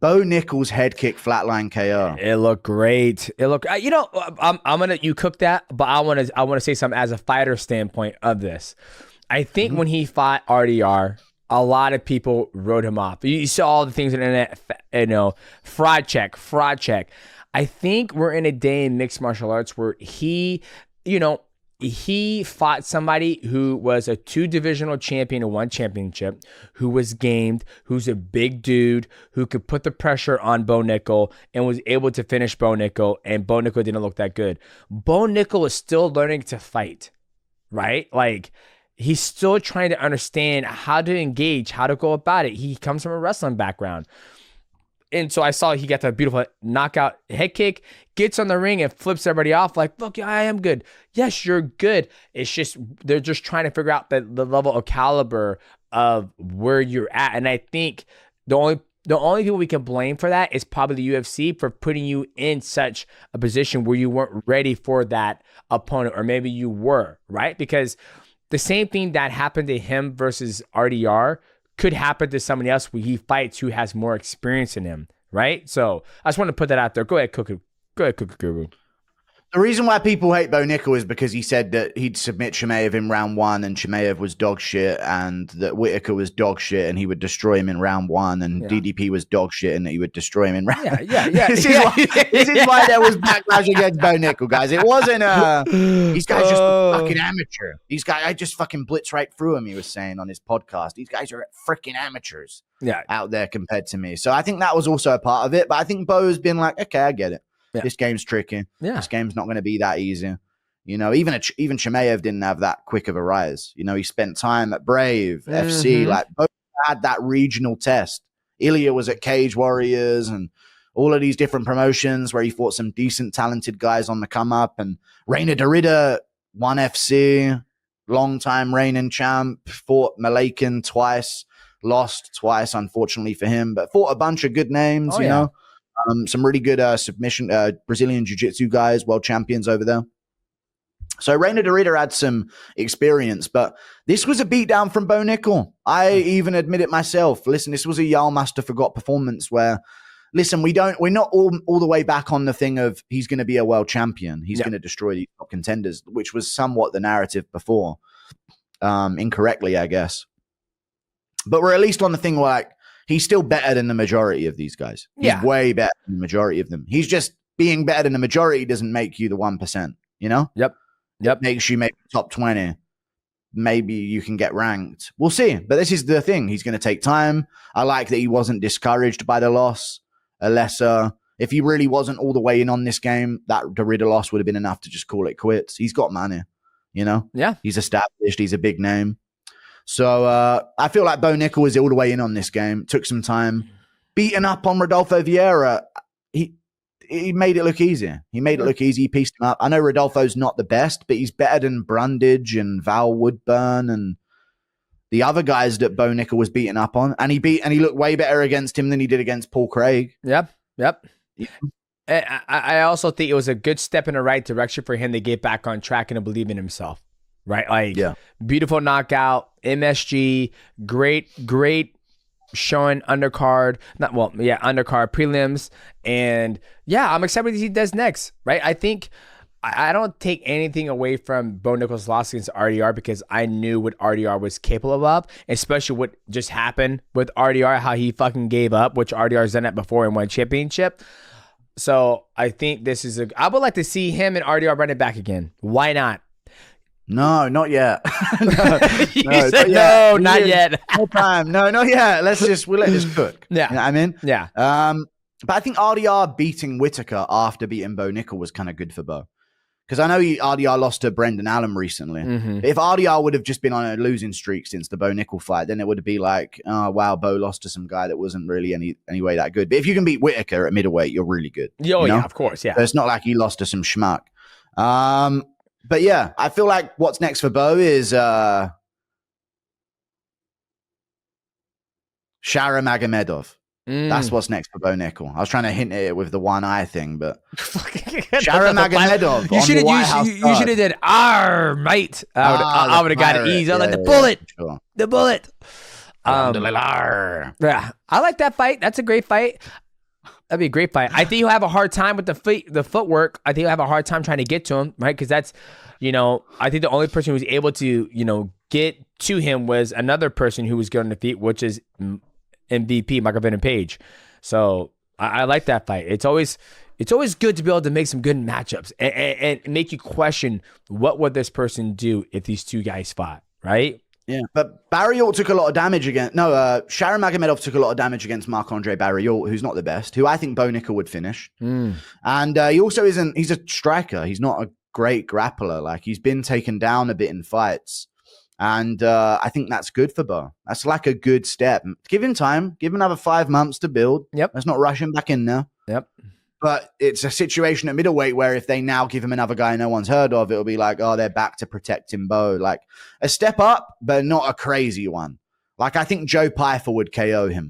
Bo Nickal's head kick flatline KO. It looked great. It looked, you cook that, but I want to say something as a fighter standpoint of this. I think when he fought RDR, a lot of people wrote him off. You saw all the things on the internet, fraud check. I think we're in a day in mixed martial arts where he fought somebody who was a 2-divisional champion and 1 championship, who was gamed, who's a big dude, who could put the pressure on Bo Nickal and was able to finish Bo Nickal, and Bo Nickal didn't look that good. Bo Nickal is still learning to fight, right? Like, he's still trying to understand how to engage, how to go about it. He comes from a wrestling background. And so I saw he got that beautiful knockout head kick, gets on the ring and flips everybody off like, look, I am good. Yes, you're good. It's just, they're just trying to figure out the level of caliber of where you're at. And I think the only people we can blame for that is probably the UFC for putting you in such a position where you weren't ready for that opponent, or maybe you were, right? Because the same thing that happened to him versus RDR could happen to somebody else where he fights who has more experience in him, right? So I just want to put that out there. Go ahead, Cuckoo. The reason why people hate Bo Nickal is because he said that he'd submit Chimaev in round 1 and Chimaev was dog shit, and that Whitaker was dog shit and he would destroy him in round 1, and DDP was dog shit and that he would destroy him in round. This is why there was backlash against Bo Nickal, guys. It wasn't these guys just fucking amateur. These guys, I just fucking blitz right through him. He was saying on his podcast, these guys are freaking amateurs out there compared to me. So I think that was also a part of it. But I think Bo's been like, okay, I get it. Yeah. This game's tricky. Yeah. This game's not going to be that easy. Even Chimaev didn't have that quick of a rise. He spent time at Brave, FC. Like, both had that regional test. Ilya was at Cage Warriors and all of these different promotions where he fought some decent, talented guys on the come up. And Reina Derrida won FC, long-time reigning champ, fought Malakin twice, lost twice, unfortunately for him, but fought a bunch of good names, you know. Some really good submission Brazilian jiu-jitsu guys, world champions over there. So Reina Derrida had some experience, but this was a beatdown from Bo Nickal. I even admit it myself. Listen, this was a Jarl Master Forgot performance where, listen, we're not all the way back on the thing of he's going to be a world champion. He's going to destroy these top contenders, which was somewhat the narrative before. Incorrectly, I guess. But we're at least on the thing where, like, he's still better than the majority of these guys. He's way better than the majority of them. He's just being better than the majority doesn't make you the 1%, you know? Yep. It makes you maybe top 20. Maybe you can get ranked. We'll see. But this is the thing. He's going to take time. I like that he wasn't discouraged by the loss. If he really wasn't all the way in on this game, that Derrida loss would have been enough to just call it quits. He's got money, you know? Yeah. He's established. He's a big name. So I feel like Bo Nickal was all the way in on this game. Took some time. Beating up on Rodolfo Vieira. He made it look easy. He pieced him up. I know Rodolfo's not the best, but he's better than Brundage and Val Woodburn and the other guys that Bo Nickal was beating up on. And he looked way better against him than he did against Paul Craig. Yep. Yeah. I also think it was a good step in the right direction for him to get back on track and to believe in himself. Right? Like, beautiful knockout, MSG, great showing undercard, undercard prelims. And I'm excited what he does next, right? I think I don't take anything away from Bo Nickal's loss against RDR because I knew what RDR was capable of, especially what just happened with RDR, how he fucking gave up, which RDR's done that before and won a championship. So I think I would like to see him and RDR run it back again. Why not? No, not yet. Not yet. No time. No, not yet. We'll let this cook. Yeah. You know what I mean? Yeah. But I think RDR beating Whitaker after beating Bo Nickal was kind of good for Bo. Because I know RDR lost to Brendan Allen recently. Mm-hmm. If RDR would have just been on a losing streak since the Bo Nickal fight, then it would be like, oh, wow, Bo lost to some guy that wasn't really any way that good. But if you can beat Whitaker at middleweight, you're really good. Yeah, of course, yeah. So it's not like he lost to some schmuck. But yeah, I feel like what's next for Bo is Shara Magomedov. That's what's next for Bo Nickal. I was trying to hint at it with the one eye thing, but Shara Magomedov. You should have did mate. I would have got it easy. I like the bullet. Sure. The bullet. Yeah, I like that fight. That's a great fight. That'd be a great fight. I think he'll have a hard time with the footwork. I think he'll have a hard time trying to get to him, right? Because that's, I think the only person who was able to, get to him was another person who was good on the feet, which is MVP, Michael Venom Page. So I like that fight. It's always good to be able to make some good matchups and make you question what would this person do if these two guys fought, right? Yeah, but Barriault took a lot of damage against. No, Sharon Magomedov took a lot of damage against Marc-Andre Barriault, who's not the best, who I think Bo Nickal would finish. And he also isn't. He's a striker. He's not a great grappler. Like, he's been taken down a bit in fights, and I think that's good for Bo. That's like a good step. Give him time. Give him another 5 months to build. Yep. Let's not rush him back in there. Yep. But it's a situation at middleweight where if they now give him another guy no one's heard of, it'll be like, oh, they're back to protecting Bo. Like, a step up, but not a crazy one. Like, I think Joe Pyfer would KO him.